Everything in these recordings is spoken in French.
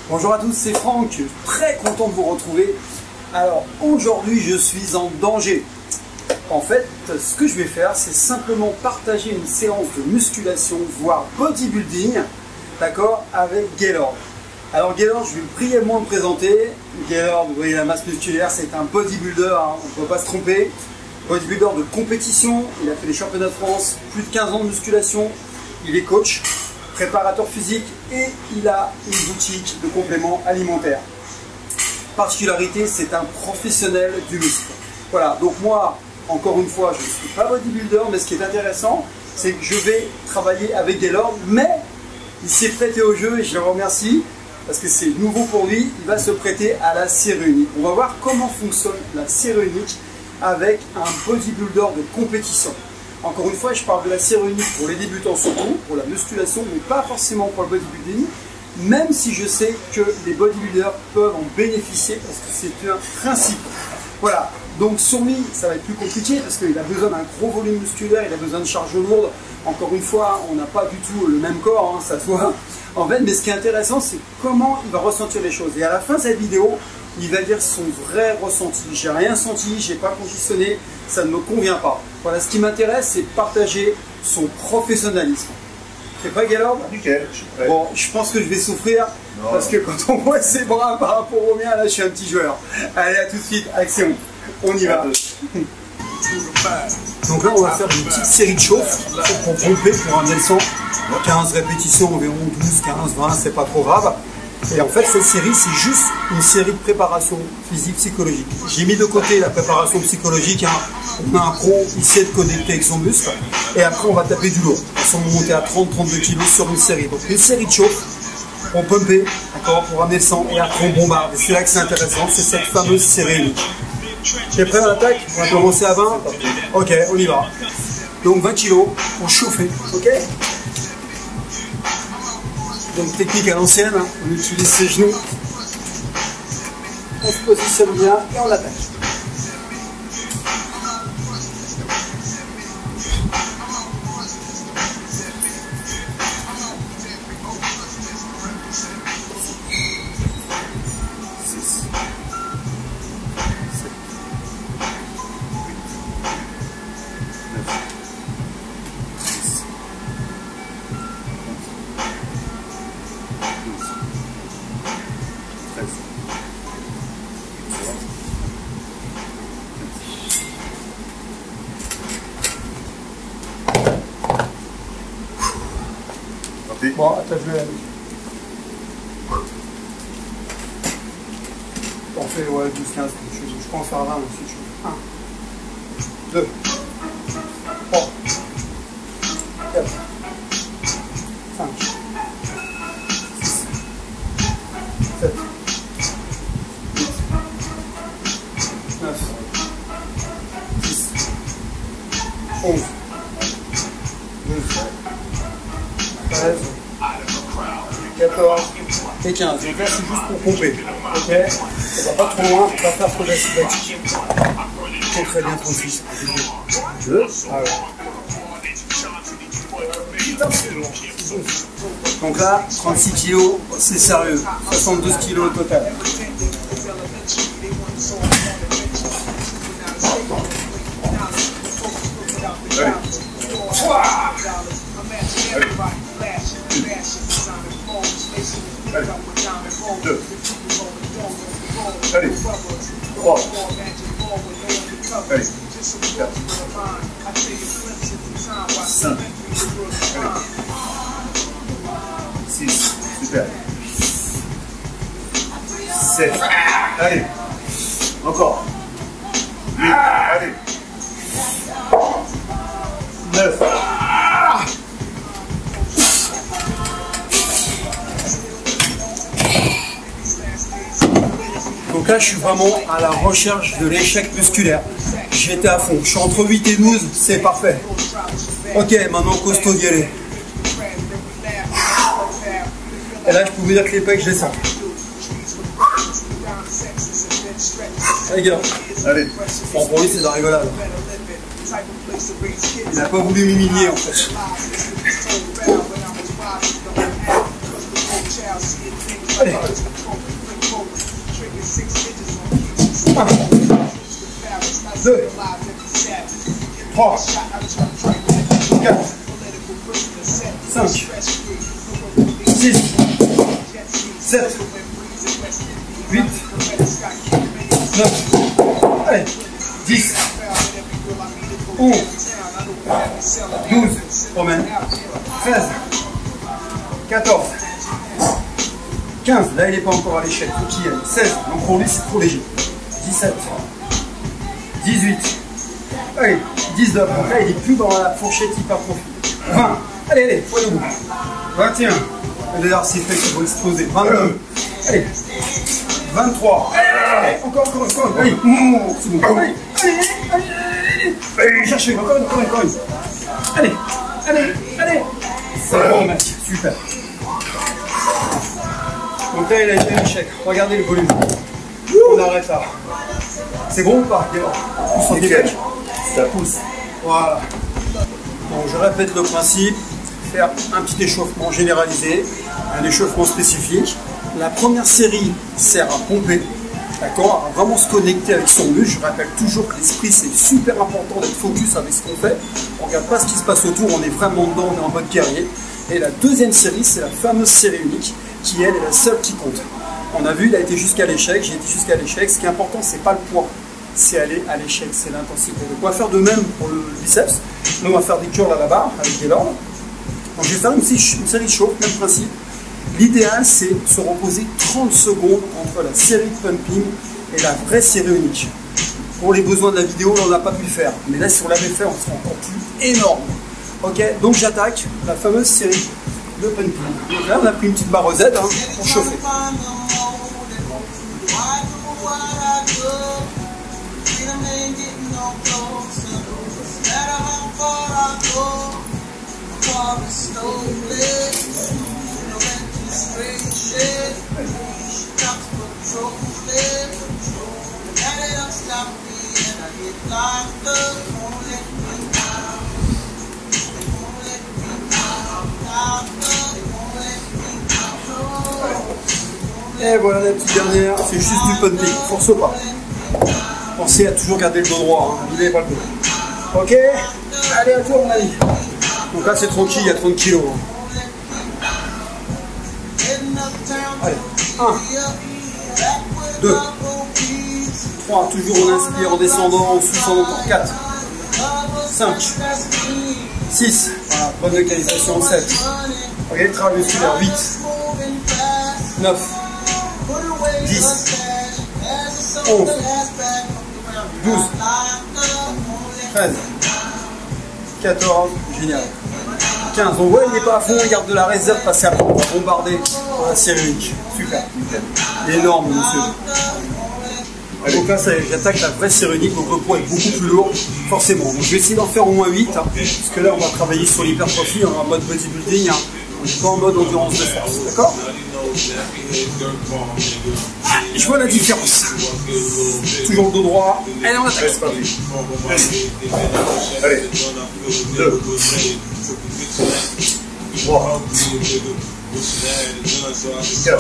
Bonjour à tous, c'est Franck, très content de vous retrouver. Alors aujourd'hui je suis en danger. En fait, ce que je vais faire, c'est simplement partager une séance de musculation, voire bodybuilding, d'accord, avec Gaylord. Alors Gaylord, je vais brièvement le présenter. Gaylord, vous voyez la masse musculaire, c'est un bodybuilder, hein, on ne peut pas se tromper. Bodybuilder de compétition, il a fait les championnats de France, plus de 15 ans de musculation, il est coach, préparateur physique et il a une boutique de compléments alimentaires. Particularité, c'est un professionnel du muscle. Voilà, donc moi, encore une fois, je ne suis pas bodybuilder, mais ce qui est intéressant, c'est que je vais travailler avec Gaylord, mais il s'est prêté au jeu et je le remercie parce que c'est nouveau pour lui, il va se prêter à la série unique. On va voir comment fonctionne la série unique avec un bodybuilder de compétition. Encore une fois, je parle de la série unique pour les débutants surtout, pour la musculation, mais pas forcément pour le bodybuilding, même si je sais que les bodybuilders peuvent en bénéficier parce que c'est un principe. Voilà, donc sur lui, ça va être plus compliqué parce qu'il a besoin d'un gros volume musculaire, il a besoin de charges lourdes. Encore une fois, on n'a pas du tout le même corps, hein, ça se voit. En fait, mais ce qui est intéressant, c'est comment il va ressentir les choses. Et à la fin de cette vidéo, il va dire son vrai ressenti. J'ai rien senti, j'ai pas conditionné, ça ne me convient pas. Voilà, ce qui m'intéresse, c'est partager son professionnalisme. C'est prêt, Gaylord? Nickel, je suis prêt. Bon, je pense que je vais souffrir parce que quand on voit ses bras par rapport aux miens, là, je suis un petit joueur. Allez, à tout de suite, action. On y va. Donc là, on va faire une petite série de chauffe pour pomper pour un 900. 15 répétitions, environ 12, 15, 20, c'est pas trop grave. Et en fait, cette série, c'est juste une série de préparation physique, psychologique. J'ai mis de côté la préparation psychologique. Hein. On a un pro, il sait de connecter avec son muscle. Et après, on va taper du lourd. On va monter à 30-32 kg sur une série. Donc, une série de chauffe pour pumper, d'accord, pour ramener le sang. Et après, on bombarde. Et c'est là que c'est intéressant, c'est cette fameuse série unique. T'es prêt à l'attaque? On va commencer à 20. Ok, on y va. Donc, 20 kg pour chauffer. Ok? Donc technique à l'ancienne, hein. On utilise ses genoux, on se positionne bien et on attaque. Bon, attache-le à lui. On fait ouais, 12-15, je peux en faire 20 si tu veux. 1, 2, 3, 4, 5, 6, 7, 8, 9, 10, 11, 12, 13, 14 et 15. Donc là, c'est juste pour pomper. Ok? On va pas trop loin, on va faire progressivement. C'est très bien, 36. 2. Ah ouais. Donc là, 36 kg, c'est sérieux. 72 kg au total. Allez. Allez. 2. Allez. 3. Allez. 4. 5. Allez. 6. Super. 7. Allez. Encore. 8. Allez. 9. Donc là, je suis vraiment à la recherche de l'échec musculaire. J'étais à fond. Je suis entre 8 et 12, c'est parfait. Ok, maintenant costaud d'y aller. Et là, je peux vous dire que les pecs, je les sens. Allez, gars. Allez. Bon, pour lui, c'est de la rigolade. Il n'a pas voulu m'humilier, en fait. Allez. 1, 2, 3, 4, 5, 6, 7, 8, 9, allez, 10, 11, 12, promène, 13, 14, 15, là il n'est pas encore à l'échelle, faut qu'il y aille, 16, donc pour lui c'est trop léger, 17, 18, allez, 19, donc là il est plus dans la fourchette hyper profile, 20, allez, faut aller au bout, 21, d'ailleurs c'est fait qu'il faut exploser, 22, allez, 23, allez, encore, allez, c'est bon, allez, cherchez, encore une, allez, c'est bon mec, super. Donc là il a été un échec, regardez le volume, on arrête là, c'est bon ou pas? On s'en dégage, ça pousse, voilà. Donc je répète le principe, faire un petit échauffement généralisé, un échauffement spécifique. La première série sert à pomper, d'accord, à vraiment se connecter avec son muscle. Je rappelle toujours que l'esprit c'est super important d'être focus avec ce qu'on fait. On ne regarde pas ce qui se passe autour, on est vraiment dedans, on est en mode guerrier. Et la deuxième série, c'est la fameuse série unique, qui elle est la seule qui compte. On a vu, il a été jusqu'à l'échec, j'ai été jusqu'à l'échec. Ce qui est important, c'est pas le poids, c'est aller à l'échec, c'est l'intensité. Donc on va faire de même pour le biceps. Nous on va faire des curls à la barre avec des lords. Donc je vais faire une série de chauffe, même principe. L'idéal, c'est de se reposer 30 secondes entre la série de pumping et la vraie série unique. Pour les besoins de la vidéo, là, on n'a pas pu le faire. Mais là, si on l'avait fait, on serait encore plus énorme. Ok, donc j'attaque la fameuse série de pumping. Donc là, on a pris une petite barre Z hein, pour chauffer. Et voilà la petite dernière, c'est juste du pumping, force pas. Pensez à toujours garder le dos droit, hein. N'oubliez pas le dos. Ok, allez à toi mon ami. Donc là c'est tranquille, il y a 30 kg. Allez, 1, 2, 3, toujours on inspire en descendant, en soufflant encore, 4, 5, 6, voilà, bonne localisation, 7, ok, travail musculaire, 8, 9, 10, 11, 12, 13, 14, génial. 15, on voit il n'est pas à fond, il garde de la réserve parce qu'après on va bombarder dans la série unique. Super, énorme monsieur. Donc là j'attaque la vraie série unique, donc le poids est beaucoup plus lourd, forcément. Donc je vais essayer d'en faire au moins 8, hein, parce que là on va travailler sur l'hypertrophie, on est en mode bodybuilding, hein, on n'est pas en mode endurance de force, d'accord? Ah, je vois la différence. Toujours le dos droit, allez on attaque. Allez, 2, 3, 4,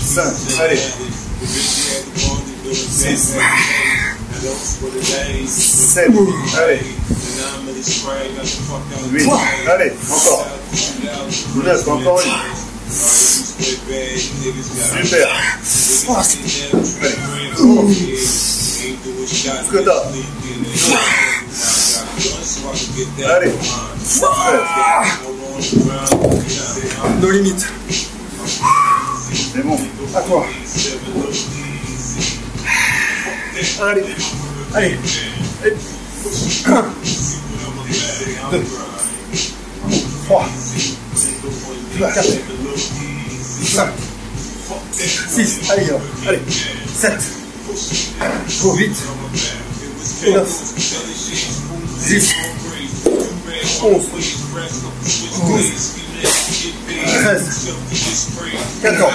5, allez, 6, 7, allez, 8, allez, encore, 9, encore une. Super. Oh, allez, ce que t'as. Allez, nos limites. c'est bon. À toi. Allez, allez. 1, 2, 3, 4, 5, 6, allez, allez, 7, 8, 9, 10, 11, 12, 13, 14,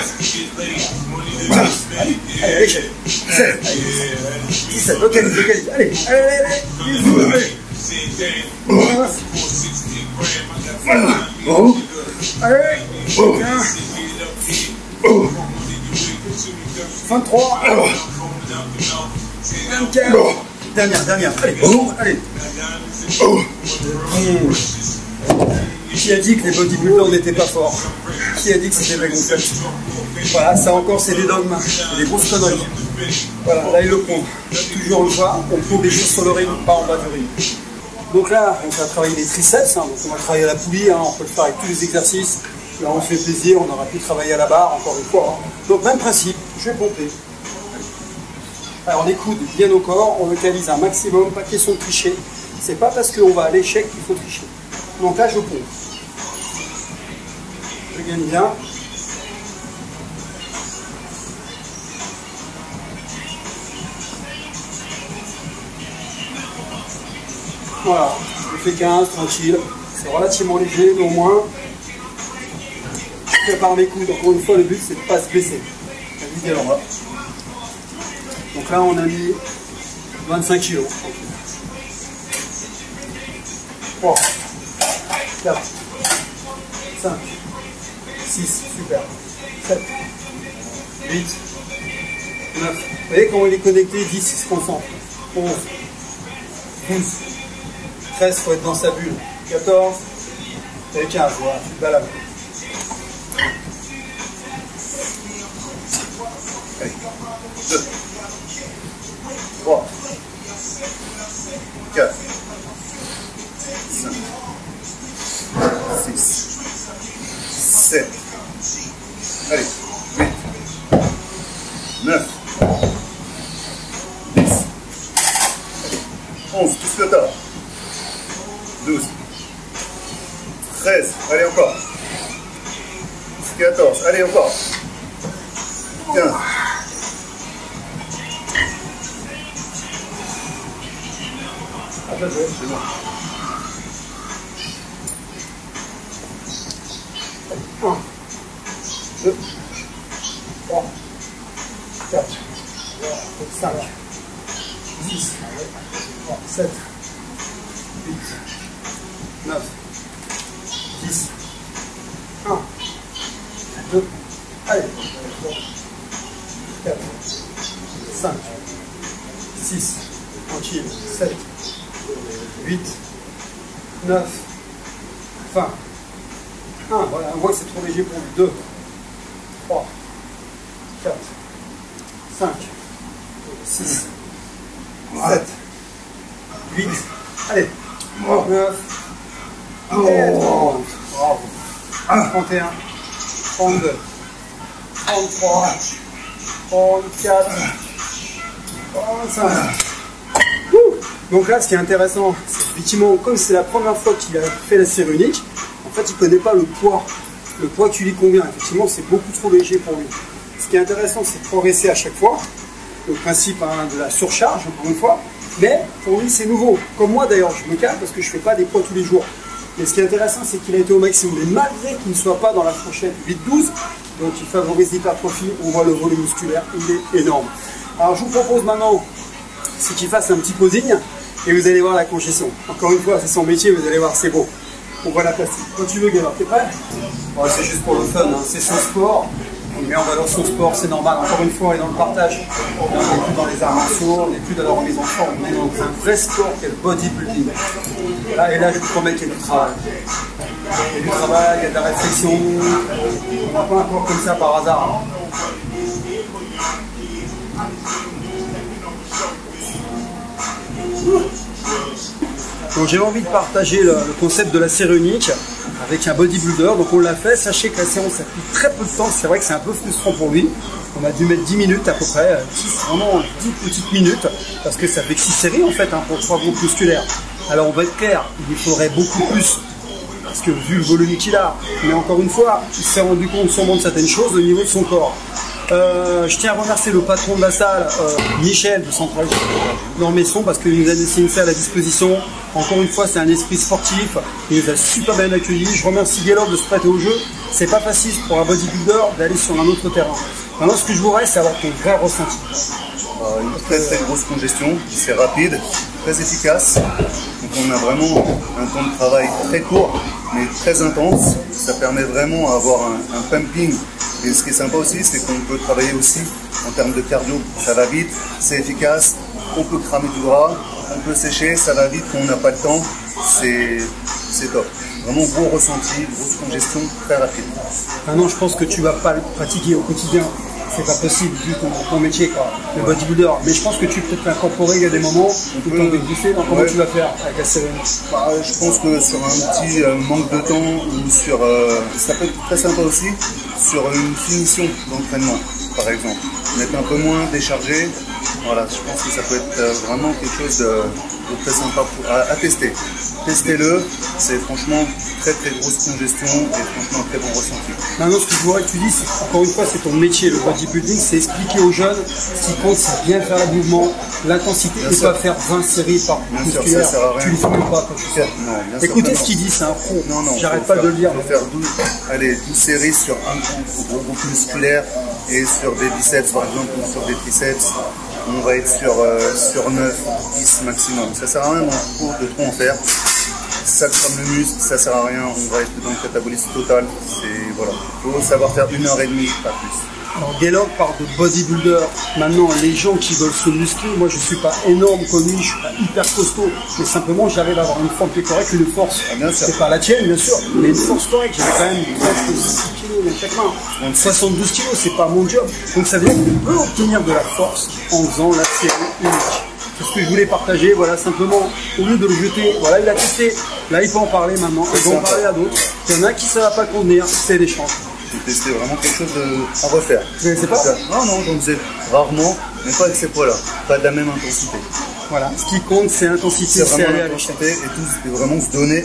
15, allez, l'échelle, 16, allez, 17, localise, allez, allez, 18, allez, 19, allez, 23. 24. Dernière. Allez. Qui a dit que les bodybuilders n'étaient pas forts? Qui a dit que c'était de la gonflette? Voilà, ça encore c'est des dogmes, c'est des grosses conneries. Voilà, là ils le prouve. Toujours une fois, on prouve les choses sur le ring, pas en bas du ring. Donc là, on va travailler les triceps, donc on va travailler à la poulie, on peut le faire avec tous les exercices. Là on se fait plaisir, on aura pu travailler à la barre, encore une fois. Donc même principe, je vais pomper. Alors les coudes bien au corps, on localise un maximum, pas question de tricher. C'est pas parce qu'on va à l'échec qu'il faut tricher. Donc là je pompe. Je gagne bien. Voilà, je fais 15, tranquille. C'est relativement léger, mais au moins, je prépare mes coudes. Encore une fois, le but c'est de ne pas se blesser. La vidéo là. Donc là, on a mis 25 kg. 3, 4, 5, 6, super. 7, 8, 9. Vous voyez comment il est connecté, 10, il se concentre. 11, 12, 13, il faut être dans sa bulle. 14, et 15, voilà, tu te balades. Allez, 2, 3, 4, 5, 6, 7, allez, 8, 9, 10, 11, tous le tas, 12, 13, allez encore, 14, allez encore, 15, c'est bon. 1, 2, 3, 4, 5, 6, 7, 8, 9, 10, 1, 2, allez, 4, 5, 6, tranquille, 7, 8, 9, 20, 1, voilà, on voit que c'est trop léger pour lui, 2, 3, 4, 5, 6, 7, 8, allez, 9, et 30, bravo, 31, 32, 33, 34, 35. Donc là, ce qui est intéressant, c'est effectivement, comme c'est la première fois qu'il a fait la série unique, en fait, il ne connaît pas le poids qui lui convient. Effectivement, c'est beaucoup trop léger pour lui. Ce qui est intéressant, c'est de progresser à chaque fois. Le principe de la surcharge, encore une fois. Mais pour lui, c'est nouveau. Comme moi, d'ailleurs, je me calme parce que je ne fais pas des poids tous les jours. Mais ce qui est intéressant, c'est qu'il a été au maximum. Mais malgré qu'il ne soit pas dans la fourchette 8-12, donc il favorise l'hypertrophie, on voit le volume musculaire, il est énorme. Alors, je vous propose maintenant, c'est qu'il fasse un petit posing et vous allez voir la congestion. Encore une fois, c'est son métier, vous allez voir, c'est beau. On voit la plastique. Quand tu veux, Gaël, t'es prêt? Ouais, c'est juste pour le fun, hein. C'est son sport. On met en valeur son sport, c'est normal. Encore une fois, on est dans le partage. On n'est plus dans les arts martiaux, on n'est plus dans la remise en forme. On est dans un vrai sport qui est le bodybuilding. Voilà, et là, je vous promets qu'il y a du travail. Il y a du travail, il y a de la réflexion. On n'a pas un corps comme ça par hasard. Donc j'ai envie de partager le concept de la série unique avec un bodybuilder, donc on l'a fait. Sachez que la séance ça a pris très peu de temps, c'est vrai que c'est un peu frustrant pour lui. On a dû mettre 10 minutes à peu près, vraiment 10 petites minutes, parce que ça fait que 6 séries en fait pour 3 groupes musculaires. Alors on va être clair, il faudrait beaucoup plus, parce que vu le volume qu'il a, mais encore une fois, il s'est rendu compte sûrement de certaines choses au niveau de son corps. Je tiens à remercier le patron de la salle, Michel de Central Normesson, parce qu'il nous a laissé une salle à disposition. Encore une fois, c'est un esprit sportif, il nous a super bien accueillis. Je remercie Gaël de se prêter au jeu. C'est pas facile pour un bodybuilder d'aller sur un autre terrain. Maintenant, ce que je voudrais, c'est avoir ton vrai ressenti. Une très grosse congestion, c'est rapide, très efficace. on a vraiment un temps de travail très court, mais très intense. Ça permet vraiment d'avoir un pumping. Et ce qui est sympa aussi, c'est qu'on peut travailler aussi en termes de cardio. Ça va vite, c'est efficace, on peut cramer du gras, on peut sécher, ça va vite quand on n'a pas de temps. C'est top. Vraiment gros ressenti, grosse congestion, très rapide. Maintenant, je pense que tu vas pas le pratiquer au quotidien. C'est pas possible vu ton métier, quoi, le bodybuilder. Mais je pense que tu peux t'incorporer, il y a des moments où tu as envie de bouffer. Donc comment tu vas faire avec la sérène? Je pense que sur un petit manque de temps ou sur, ça peut être très sympa aussi, sur une finition d'entraînement, par exemple. D'être un peu moins déchargé. Voilà, je pense que ça peut être vraiment quelque chose de très sympa à tester. Testez-le, c'est franchement très grosse congestion et franchement un très bon ressenti. Maintenant, ce que je voudrais que tu dises, encore une fois, c'est ton métier, le bodybuilding, c'est expliquer aux jeunes ce qui compte, c'est bien faire le mouvement, l'intensité, et pas faire 20 séries par musculaire. Tu ne le filmes pas quand tu fais. Écoutez ce qu'il dit, c'est un pro. J'arrête pas de le dire. On peut faire 12 séries sur un gros groupe musculaire et sur des biceps par exemple ou sur des triceps. On va être sur 9, 10 maximum. Ça sert à rien de trop en faire. Ça crame le muscle, ça sert à rien. On va être dans le catabolisme total. Voilà. Il faut savoir faire 1h30, pas plus. Alors Gaylord parle de bodybuilder. Maintenant, les gens qui veulent se muscler, moi je suis pas énorme comme lui, je suis pas hyper costaud, mais simplement j'arrive à avoir une forme qui est correcte, une force. C'est pas la tienne, bien sûr, mais une force correcte. J'avais quand même presque 6 kilos dans chaque main. 72 kilos, c'est pas mon job. Donc ça veut dire qu'on peut obtenir de la force en faisant la série unique. C'est ce que je voulais partager, voilà, simplement, au lieu de le jeter, voilà, il a testé. Là, il peut en parler maintenant, il va en parler à d'autres. Il y en a qui ça va pas convenir, c'est des chances. J'ai testé vraiment quelque chose à refaire. Vous connaissez pas? Non, j'en faisais rarement, mais pas avec ces poids-là, pas de la même intensité. Voilà, ce qui compte, c'est l'intensité, c'est aller à l'échec. Et vraiment se donner,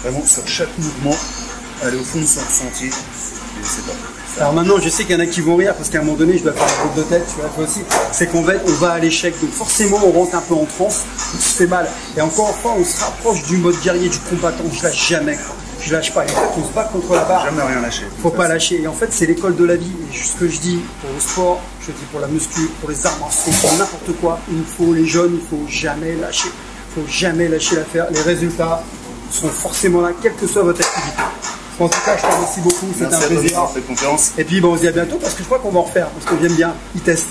vraiment sur chaque mouvement, aller au fond de son ressenti, et c'est pas. Alors maintenant, je sais qu'il y en a qui vont rire parce qu'à un moment donné, je dois faire un coup de tête, tu vois, toi aussi. C'est qu'on va à l'échec, donc forcément, on rentre un peu en transe, on se fait mal. Et encore une fois, on se rapproche du mode guerrier, du combattant. Je lâche jamais, quoi. Je lâche pas. Et en fait, on se bat contre la barre. Jamais rien lâcher. Faut pas lâcher. Et en fait, c'est l'école de la vie. Et ce que je dis pour le sport, je dis pour la muscu, pour les arts martiaux, pour n'importe quoi, les jeunes, il faut jamais lâcher. Il faut jamais lâcher l'affaire. Les résultats sont forcément là, quelle que soit votre activité. En tout cas, je te remercie beaucoup, c'était un plaisir. Confiance. Et puis, on se dit à bientôt parce que je crois qu'on va en refaire, parce qu'on aime bien, ils testent.